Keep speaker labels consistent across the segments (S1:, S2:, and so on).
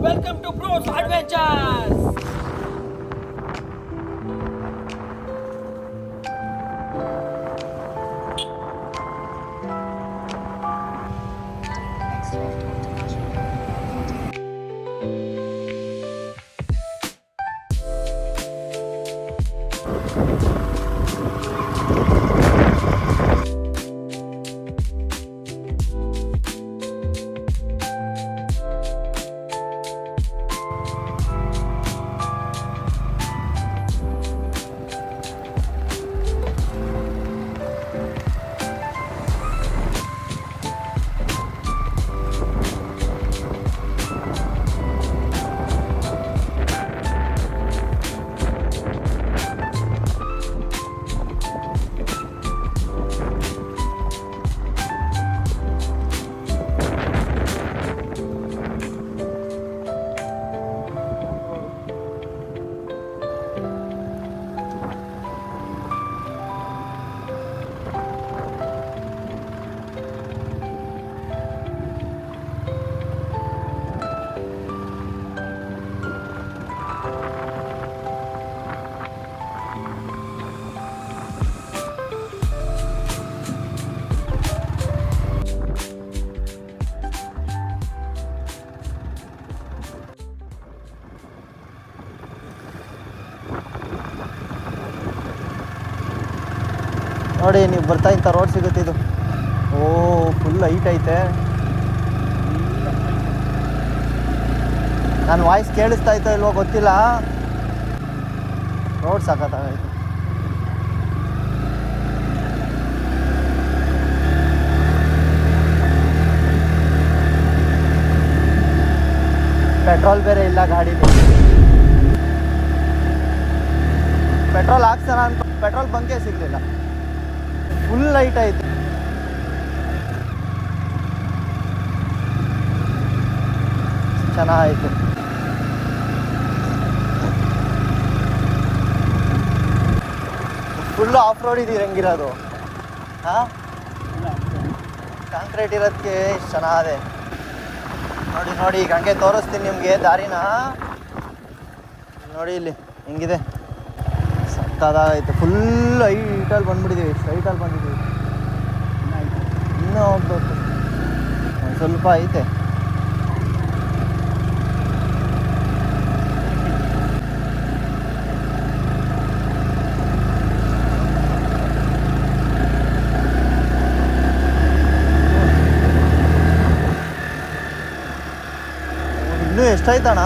S1: Welcome to bros adventures.
S2: ನೋಡಿ ನೀವು ಬರ್ತಾ ಇಂಥ ರೋಡ್ ಸಿಗುತ್ತೆ ಇದು. ಓ ಫುಲ್ ಹೈಟ್ ಐತೆ. ನನ್ನ ವಾಯ್ಸ್ ಕೇಳಿಸ್ತಾ ಇತ್ತೋ ಇಲ್ವೋ ಗೊತ್ತಿಲ್ಲ. ರೋಡ್ ಸಾಕತ್ತಾಗೈತೆ. ಪೆಟ್ರೋಲ್ ಬೇರೆ ಇಲ್ಲ ಗಾಡೀಲಿ. ಪೆಟ್ರೋಲ್ ಹಾಕ್ಸೋಣ ಅಂತ ಪೆಟ್ರೋಲ್ ಬಂಕೇ ಸಿಗಲಿಲ್ಲ. ಫುಲ್ ಲೈಟ್ ಐತೆ. ಚೆನ್ನಾಗಾಯಿತು. ಫುಲ್ಲು ಆಫ್ ರೋಡ್ ಇದೀರಿ ಹೆಂಗಿರೋದು. ಹಾಂ ಕಾಂಕ್ರೀಟ್ ಇರೋದಕ್ಕೆ ಇಷ್ಟು ಚೆನ್ನಾಗಿದೆ. ನೋಡಿ ನೋಡಿ ಈಗ ಹಂಗೆ ತೋರಿಸ್ತೀನಿ ನಿಮಗೆ ದಾರಿನ. ನೋಡಿ ಇಲ್ಲಿ ಹೆಂಗಿದೆ, ಸಕ್ಕದಾಗೈತೆ. ಫುಲ್ ಹೈಟಲ್ಲಿ ಬಂದ್ಬಿಟ್ಟಿದ್ದೀವಿ, ಸ್ಟ್ರೈಟಲ್ಲಿ ಬಂದಿದ್ದೀವಿ. ಇನ್ನೂ ಹೋಗ್ಬೇಕು, ಒಂದು ಸ್ವಲ್ಪ ಐತೆ. ಇನ್ನೂ ಎಷ್ಟಾಯ್ತಣ್ಣ?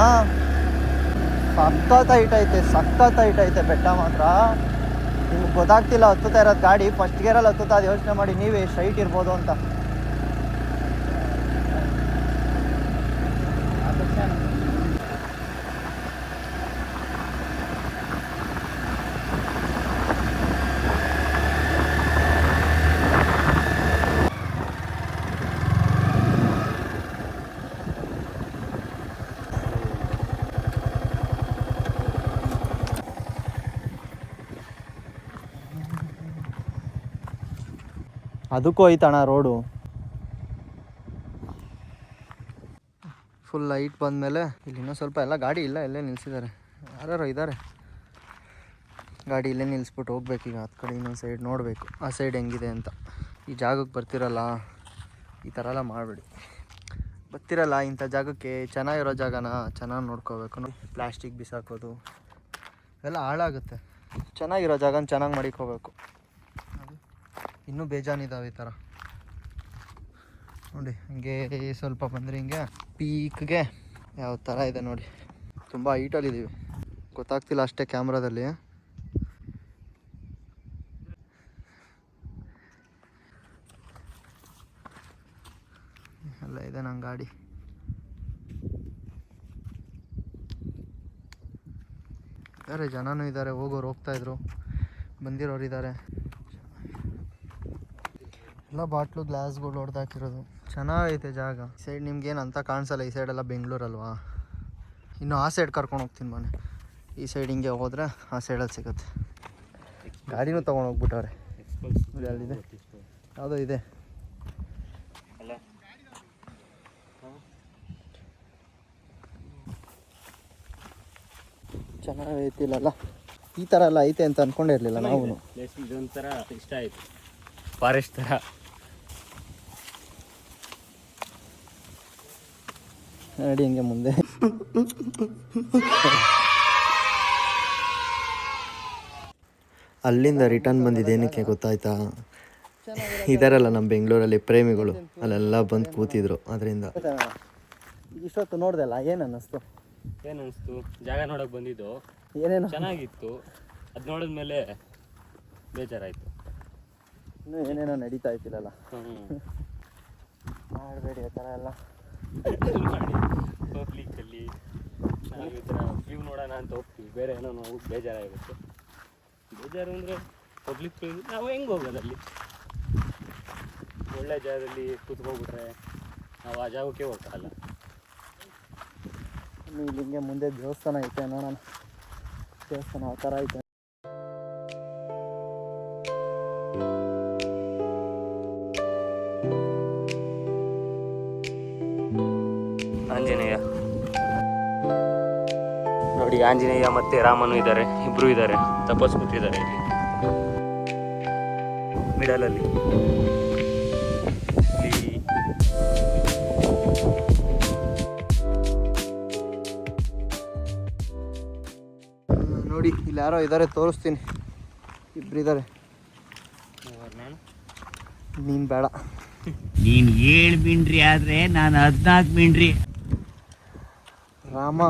S2: ಸಖತ್ ಹೈಟ್ ಐತೆ, ಸಖತ್ ಹೈಟ್ ಐತೆ. ಬೆಟ್ಟ ಮಾತ್ರ ನಿಮ್ಗೆ ಗೊತ್ತಾಗ್ತಿಲ್ಲ ಹತ್ತುತ್ತಾ ಇರೋದು ಗಾಡಿ. ಫಸ್ಟ್ ಗೇರಲ್ಲಿ ಹತ್ತುತ್ತಾ, ಅದು ಯೋಚನೆ ಮಾಡಿ ನೀವೇ ಎಷ್ಟು ಹೈಟ್ ಇರ್ಬೋದು ಅಂತ. ಅದಕ್ಕೂ ಐತಣ್ಣ ರೋಡು. ಫುಲ್ ಲೈಟ್ ಬಂದಮೇಲೆ ಇಲ್ಲಿ ಇನ್ನೂ ಸ್ವಲ್ಪ ಎಲ್ಲ ಗಾಡಿ ಇಲ್ಲ, ಎಲ್ಲೇ ನಿಲ್ಲಿಸಿದ್ದಾರೆ. ಯಾರ್ಯಾರೋ ಇದ್ದಾರೆ. ಗಾಡಿ ಇಲ್ಲೇ ನಿಲ್ಲಿಸ್ಬಿಟ್ಟು ಹೋಗ್ಬೇಕೀಗ. ಹತ್ತು ಕಡೆ ಇನ್ನೊಂದು ಸೈಡ್ ನೋಡಬೇಕು, ಆ ಸೈಡ್ ಹೆಂಗಿದೆ ಅಂತ. ಈ ಜಾಗಕ್ಕೆ ಬರ್ತಿರಲ್ಲ ಈ ಥರ ಎಲ್ಲ ಮಾಡಬೇಡಿ. ಬರ್ತಿರಲ್ಲ ಇಂಥ ಜಾಗಕ್ಕೆ, ಚೆನ್ನಾಗಿರೋ ಜಾಗನ ಚೆನ್ನಾಗಿ ನೋಡ್ಕೋಬೇಕು. ಪ್ಲಾಸ್ಟಿಕ್ ಬಿಸಾಕೋದು ಎಲ್ಲ ಹಾಳಾಗುತ್ತೆ. ಚೆನ್ನಾಗಿರೋ ಜಾಗನ ಚೆನ್ನಾಗಿ ಮಾಡಿಕೋಬೇಕು. ಇನ್ನೂ ಬೇಜಾನಿದ್ದಾವೆ ಈ ಥರ. ನೋಡಿ ಹಂಗೆ ಸ್ವಲ್ಪ ಬಂದರೆ ಹಿಂಗೆ ಪೀಕ್ಗೆ ಯಾವ ಥರ ಇದೆ ನೋಡಿ. ತುಂಬ ಹೈಟಲ್ಲಿದ್ದೀವಿ, ಗೊತ್ತಾಗ್ತಿಲ್ಲ ಅಷ್ಟೇ ಕ್ಯಾಮ್ರಾದಲ್ಲಿ. ಎಲ್ಲ ಇದೆ ನನ್ನ ಗಾಡಿ. ಇದ್ದಾರೆ, ಜನನೂ ಇದ್ದಾರೆ, ಹೋಗೋರು ಹೋಗ್ತಾಯಿದ್ರು, ಬಂದಿರೋರು ಇದ್ದಾರೆ. ಎಲ್ಲ ಬಾಟ್ಲು ಗ್ಲಾಸ್ಗಳು ಹೊಡೆದಾಕಿರೋದು. ಚೆನ್ನಾಗೈತೆ ಜಾಗ. ಈ ಸೈಡ್ ನಿಮ್ಗೇನು ಅಂತ ಕಾಣಿಸಲ್ಲ, ಈ ಸೈಡೆಲ್ಲ ಬೆಂಗಳೂರಲ್ವಾ. ಇನ್ನು ಆ ಸೈಡ್ ಕರ್ಕೊಂಡು ಹೋಗ್ತೀನಿ ಮನೆ. ಈ ಸೈಡ್ ಹಿಂಗೆ ಹೋದರೆ ಆ ಸೈಡಲ್ಲಿ ಸಿಗುತ್ತೆ. ಗಾಡಿನೂ ತೊಗೊಂಡು ಹೋಗ್ಬಿಟ್ಟವ್ರೆ. ಅಲ್ಲಿದೆ ಯಾವುದೋ ಇದೆ. ಚೆನ್ನಾಗೈತಿಲ್ಲಲ್ಲ, ಈ ಥರ ಎಲ್ಲ ಐತೆ ಅಂತ ಅಂದ್ಕೊಂಡಿರಲಿಲ್ಲ ನಾವು.
S1: ಇದೊಂಥರ ಇಷ್ಟ ಆಯಿತು, ಫಾರೆಸ್ಟ್ ಥರ.
S2: ನೋಡಿ ಹಿಂಗೆ ಮುಂದೆ ಅಲ್ಲಿಂದ ರಿಟರ್ನ್ ಬಂದಿದ್ದೇನಕ್ಕೆ ಗೊತ್ತಾಯ್ತಾ? ಇದರಲ್ಲ ನಮ್ಮ ಬೆಂಗಳೂರಲ್ಲಿ ಪ್ರೇಮಿಗಳು ಅಲ್ಲೆಲ್ಲ ಬಂದು ಕೂತಿದ್ರು. ಅದರಿಂದ ಇಷ್ಟೊತ್ತು ನೋಡ್ದಲ್ಲ, ಏನು ಅನ್ನಿಸ್ತು?
S1: ಜಾಗ ನೋಡೋಕೆ ಬಂದಿದ್ದು
S2: ಏನೇನು
S1: ಚೆನ್ನಾಗಿತ್ತು, ಅದು ನೋಡಿದ್ಮೇಲೆ ಬೇಜಾರಾಯಿತು.
S2: ಇನ್ನೂ ಏನೇನೋ ನಡೀತಾ ಇತ್ತಿಲ್ಲಲ್ಲ, ಮಾಡಬೇಡಿ ಆ ಥರ ಎಲ್ಲ.
S1: ಪಬ್ಲಿಕ್ಕಲ್ಲಿ ನಾವು ಈ ಥರ ವ್ಯೂ ನೋಡೋಣ ಅಂತ ಹೋಗ್ತೀವಿ, ಬೇರೆ ಏನೋ ನಾವು ಬೇಜಾರಾಗುತ್ತೆ. ಬೇಜಾರು ಅಂದರೆ ಪಬ್ಲಿಕ್ ನಾವು ಹೆಂಗೆ ಹೋಗೋದಲ್ಲಿ? ಒಳ್ಳೆ ಜಾಗದಲ್ಲಿ ಕೂತ್ಕೊಂಡ್ಬಿಟ್ರೆ ನಾವು ಆ ಜಾಗಕ್ಕೆ ಹೋಗಲ್ಲ.
S2: ಇಲ್ಲಿ ಹಿಂಗೆ ಮುಂದೆ ದೇವಸ್ಥಾನ ಐತೆ, ನೋಡೋಣ ದೇವಸ್ಥಾನ ಆ ಥರ ಐತೆ.
S1: ಆಂಜನೇಯ ನೋಡಿ, ಆಂಜನೇಯ ಮತ್ತೆ ರಾಮನು ಇದ್ದಾರೆ, ಇಬ್ರು ಇದ್ದಾರೆ, ತಪಸ್ ಕೂತಿದ್ದಾರೆ ಇಲ್ಲಿ ಮಿಡಲಲ್ಲಿ.
S2: ನೋಡಿ ಇಲ್ಲಿ ಯಾರೋ ಇದ್ದಾರೆ, ತೋರಿಸ್ತೀನಿ. ಇಬ್ರು ಇದ್ದಾರೆ. ನೀನು ಬೇಡ,
S3: ನೀನು 7 ಮಿಂಡ್ರಿ ಆದರೆ ನಾನು 14 ಮಿಂಡ್ರಿ.
S2: ರಾಮ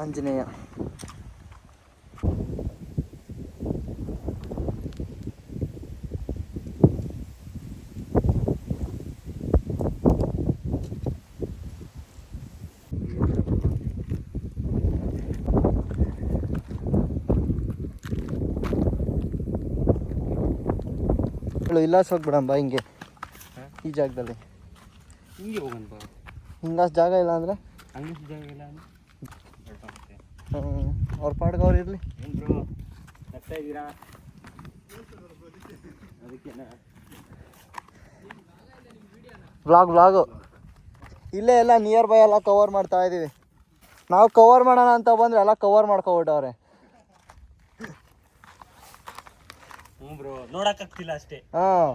S2: ಆಂಜನೇಯ. ಇಲ್ಲ ಹೋಗ್ಬಿಡಂಬ ಹಿಂಗೆ, ಈ ಜಾಗದಲ್ಲಿ
S1: ಹಿಂಗೆ ಹೋಗೋಣ ಬಾ.
S2: ಹಿಂಗಷ್ಟು ಜಾಗ ಇಲ್ಲ ಅಂದರೆ
S1: ಹಂಗಷ್ಟು ಜಾಗ ಇಲ್ಲ ಅಂದರೆ
S2: ಅವ್ರ ಪಾಡ್ಗೆ ಅವ್ರು ಇರಲಿ.
S1: ಏನ್ರು ನಗ್ತಾ ಇದ್ದೀರಾ? ಅದಕ್ಕೇನ
S2: ವ್ಲಾಗು ಇಲ್ಲೇ ಎಲ್ಲ ನಿಯರ್ ಬೈ ಎಲ್ಲ ಕವರ್ ಮಾಡ್ತಾ ಇದ್ದೀವಿ. ನಾವು ಕವರ್ ಮಾಡೋಣ ಅಂತ ಬಂದರೆ ಎಲ್ಲ ಕವರ್ ಮಾಡ್ಕೊಬಿಟ್ಟವ್ರೆ.
S1: ಬ್ರೋ, ನೋಡಕ್ಕಾಗ್ತಿಲ್ಲ ಅಷ್ಟೇ.
S2: ಹಾಂ,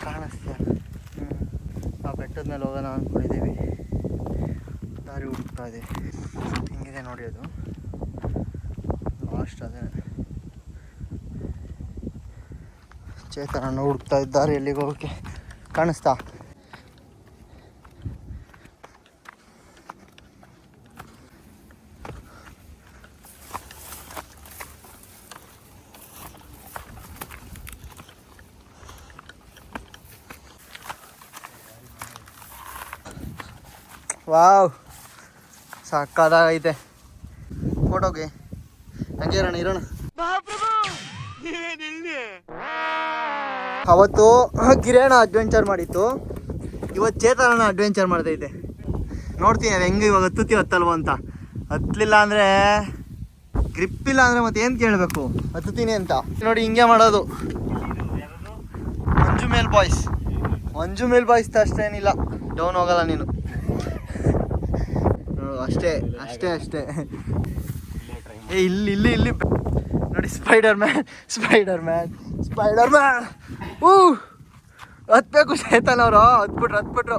S2: ಕಾಣಿಸ್ತೀಯ? ಆ ಬೆಟ್ಟದ ಮೇಲೆ ಹೋಗೋಣ ಅಂದ್ಕೊಂಡಿದ್ದೀವಿ, ದಾರಿ ಹುಡುಕ್ತಾ ಇದೆ. ಹಿಂಗಿದೆ ನೋಡಿ, ಅದು ಲಾಸ್ಟ್ ಅದೇ. ಚೇತನ ಹುಡುಕ್ತಾ ಇದ್ದಾರೆ ಎಲ್ಲಿಗೆ ಹೋಗೋಕ್ಕೆ. ಕಾಣಿಸ್ತಾ? ವಾವ್, ಸಕ್ಕದಾಗೈತೆ. ಫೋಟೋಗೆ ಹಂಗೆ ಇರೋಣ ಇರೋಣ. ಅವತ್ತು ಗಿರೇಣ ಅಡ್ವೆಂಚರ್ ಮಾಡಿತ್ತು, ಇವತ್ತು ಚೇತನ ಅಡ್ವೆಂಚರ್ ಮಾಡ್ತೈತೆ. ನೋಡ್ತೀನಿ ಅದು ಹೆಂಗೆ ಇವಾಗ ಹತ್ತುತ್ತೀವಿ ಹತ್ತಲ್ವ ಅಂತ. ಹತ್ತಲಿಲ್ಲ ಅಂದರೆ ಗ್ರಿಪ್ ಇಲ್ಲ ಅಂದರೆ ಮತ್ತೆ ಏನು ಕೇಳಬೇಕು, ಹತ್ತುತ್ತೀನಿ ಅಂತ. ನೋಡಿ ಹಿಂಗೆ ಮಾಡೋದು. ಮಂಜು ಮೇಲ್ ಬಾಯ್ಸ್ ಅಷ್ಟೇನಿಲ್ಲ, ಡೌನ್ ಹೋಗಲ್ಲ ನೀನು. ಅಷ್ಟೇ ಅಷ್ಟೇ ಅಷ್ಟೇ. ಏ ಇಲ್ಲಿ ನೋಡಿ, ಸ್ಪೈಡರ್ ಮ್ಯಾನ್ ಹತ್ಬೇಕು ಚೇತನ್ ಅವರು. ಹತ್ಬಿಟ್ರು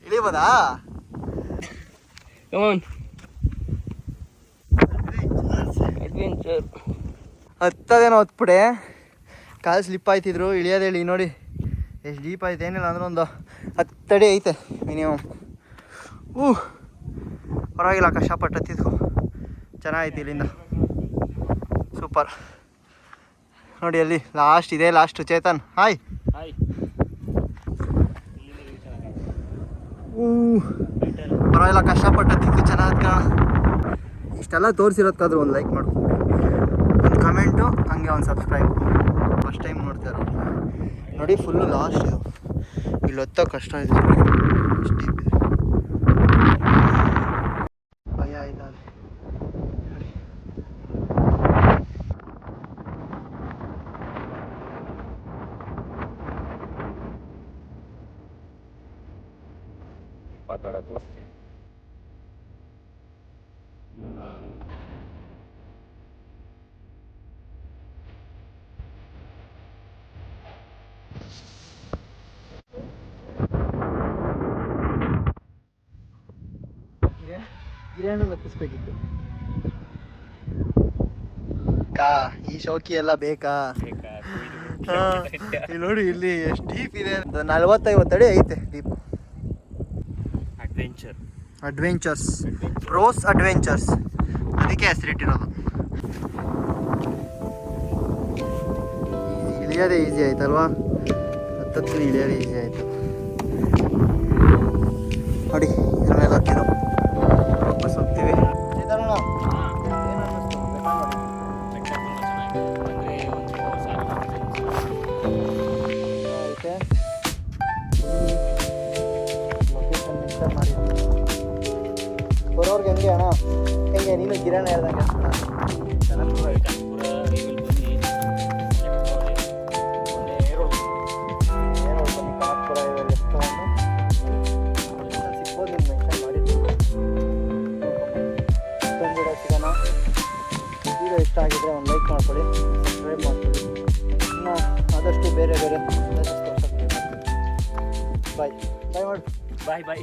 S2: ಇಳಿಬೋದಾ? ಹತ್ತದೇನೋ ಹತ್ಬಿಡೆ, ಕಾಲು ಸ್ಲಿಪ್ ಆಯ್ತಿದ್ರು. ಇಳಿಯೋದು ಹೇಳಿ ನೋಡಿ ಎಷ್ಟು ಡೀಪ್ ಆಯ್ತು. ಏನಿಲ್ಲ ಅಂದ್ರೆ ಒಂದು 10 ಅಡಿ ಐತೆ ಮಿನಿಮಮ್. ಪರವಾಗಿಲ್ಲ, ಕಷ್ಟಪಟ್ಟು ಹತ್ತಿದ್ಕು ಚೆನ್ನಾಗೈತಿ. ಇಲ್ಲಿಂದ ಸೂಪರ್. ನೋಡಿ ಅಲ್ಲಿ ಲಾಸ್ಟ್ ಇದೆ, ಲಾಸ್ಟು. ಚೇತನ್ ಹಾಯ್. ಪರವಾಗಿಲ್ಲ, ಕಷ್ಟಪಟ್ಟು ಹತ್ತಿದ್ಕು ಚೆನ್ನಾಗಿ. ಇಷ್ಟೆಲ್ಲ ತೋರಿಸಿರೋದಕ್ಕಾದ್ರೂ ಒಂದು ಲೈಕ್ ಮಾಡು, ಒಂದು ಕಮೆಂಟು, ಹಂಗೆ ಒಂದು ಸಬ್ಸ್ಕ್ರೈಬು. ಫಸ್ಟ್ ಟೈಮ್ ನೋಡ್ತಾರೋ ನೋಡಿ ಫುಲ್ಲು ಲಾಸ್ಟ್ ಇದು. ಇಲ್ಲಿ ಹೊತ್ತ ಕಷ್ಟ ಇದೆ, ಇಷ್ಟು ಡೀಪ್ ಇದೆ. ಭಯ ಇಲ್ಲ ಅಲ್ಲಿ. ಗಿರಿಯನ್ನು ಲಕ್ಷಿಸ್ಬೇಕಿತ್ತು. ಈ ಶೌಕಿ ಎಲ್ಲ ಬೇಕಾ? ಇಲ್ಲಿ ನೋಡಿ, ಇಲ್ಲಿ ಎಷ್ಟು ಡೀಪ್ ಇದೆ. 40-50 ಅಡಿ ಐತೆ ಡೀಪ್. ಅಡ್ವೆಂಚರ್ಸ್ ಬ್ರೋಸ್ ಅಡ್ವೆಂಚರ್ಸ್, ಅದಕ್ಕೆ ಹೆಸರಿಟ್ಟಿರೋದು. ಇಳಿಯೋದೇ ಈಸಿ ಆಯ್ತಲ್ವಾ? ಹತ್ತತ್ತು ಇಳಿಯೋದೇ ಈಸಿ ಆಯ್ತು. ನೋಡಿ ಇದ್ರ ಮೇಲೆ ಹಾಕಿರೋ ವಾಪಸ್ ಹೋಗ್ತೀವಿ. ಬರೋರ್ಗೆ ಹೆಂಗೆ ಅಣ್ಣ? ಹೆಂಗೆ ನೀನು ಕಿರಣ ಹೇಳ್ದಂಗೆ ಸಿಗ್ಬೋದು. ನಿಮ್ಗೆ ಮೆನ್ಷನ್ ಮಾಡಿದ್ದು ಮತ್ತೊಂದು ವಿಡಿಯೋ ಸಿಗೋಣ. ವಿಡಿಯೋ ಇಷ್ಟ ಆಗಿದ್ರೆ ಒಂದು ಲೈಕ್ ಮಾಡ್ಕೊಳ್ಳಿ, ಸಬ್ಸ್ಕ್ರೈಬ್ ಮಾಡ್ಕೊಳ್ಳಿ. ಇನ್ನು ಆದಷ್ಟು ಬೇರೆ ಬಾಯ್ ಬಾಯ್ ಮಾಡಿ.
S1: ಬಾಯ್.